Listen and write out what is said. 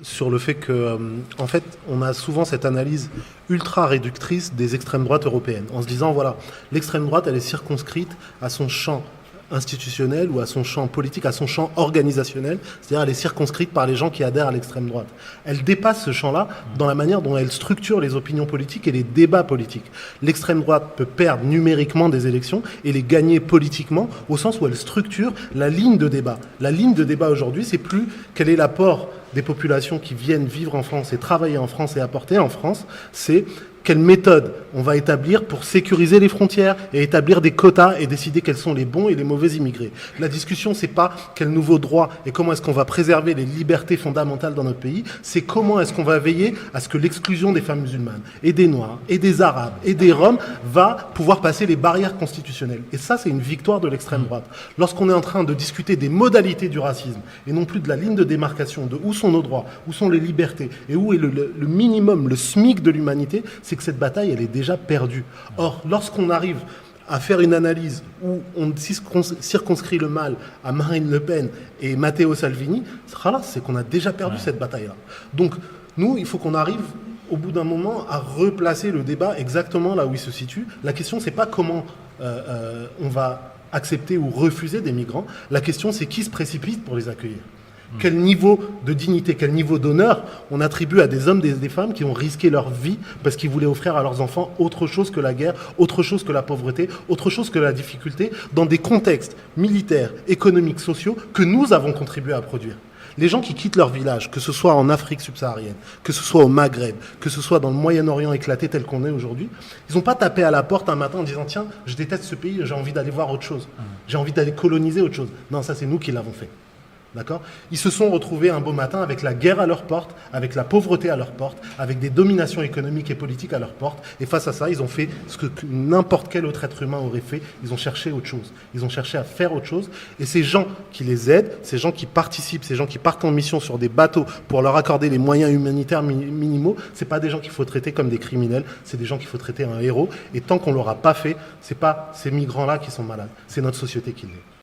sur le fait que, en fait, on a souvent cette analyse ultra réductrice des extrêmes droites européennes, en se disant, voilà, l'extrême droite, elle est circonscrite à son champ institutionnel ou à son champ politique, à son champ organisationnel, c'est-à-dire elle est circonscrite par les gens qui adhèrent à l'extrême droite. Elle dépasse ce champ-là dans la manière dont elle structure les opinions politiques et les débats politiques. L'extrême droite peut perdre numériquement des élections et les gagner politiquement au sens où elle structure la ligne de débat. La ligne de débat aujourd'hui, c'est plus quel est l'apport des populations qui viennent vivre en France et travailler en France et apporter en France, c'est quelle méthode on va établir pour sécuriser les frontières et établir des quotas et décider quels sont les bons et les mauvais immigrés. La discussion, c'est pas quel nouveau droit et comment est-ce qu'on va préserver les libertés fondamentales dans notre pays, c'est comment est-ce qu'on va veiller à ce que l'exclusion des femmes musulmanes et des Noirs et des Arabes et des Roms va pouvoir passer les barrières constitutionnelles. Et ça, c'est une victoire de l'extrême droite. Lorsqu'on est en train de discuter des modalités du racisme et non plus de la ligne de démarcation, de où sont nos droits, où sont les libertés et où est le minimum, le SMIC de l'humanité, c'est que cette bataille, elle est déjà perdue. Or, lorsqu'on arrive à faire une analyse où on circonscrit le mal à Marine Le Pen et Matteo Salvini, c'est qu'on a déjà perdu cette bataille-là. Donc, nous, il faut qu'on arrive, au bout d'un moment, à replacer le débat exactement là où il se situe. La question, c'est pas comment on va accepter ou refuser des migrants. La question, c'est qui se précipite pour les accueillir. Quel niveau de dignité, quel niveau d'honneur on attribue à des hommes et des femmes qui ont risqué leur vie parce qu'ils voulaient offrir à leurs enfants autre chose que la guerre, autre chose que la pauvreté, autre chose que la difficulté, dans des contextes militaires, économiques, sociaux que nous avons contribué à produire. Les gens qui quittent leur village, que ce soit en Afrique subsaharienne, que ce soit au Maghreb, que ce soit dans le Moyen-Orient éclaté tel qu'on est aujourd'hui, ils n'ont pas tapé à la porte un matin en disant « Tiens, je déteste ce pays, j'ai envie d'aller voir autre chose, j'ai envie d'aller coloniser autre chose ». Non, ça c'est nous qui l'avons fait. D'accord ? Ils se sont retrouvés un beau matin avec la guerre à leur porte, avec la pauvreté à leur porte, avec des dominations économiques et politiques à leur porte. Et face à ça, ils ont fait ce que n'importe quel autre être humain aurait fait. Ils ont cherché autre chose. Ils ont cherché à faire autre chose. Et ces gens qui les aident, ces gens qui participent, ces gens qui partent en mission sur des bateaux pour leur accorder les moyens humanitaires minimaux, c'est pas des gens qu'il faut traiter comme des criminels. C'est des gens qu'il faut traiter en héros. Et tant qu'on l'aura pas fait, c'est pas ces migrants-là qui sont malades. C'est notre société qui l'est.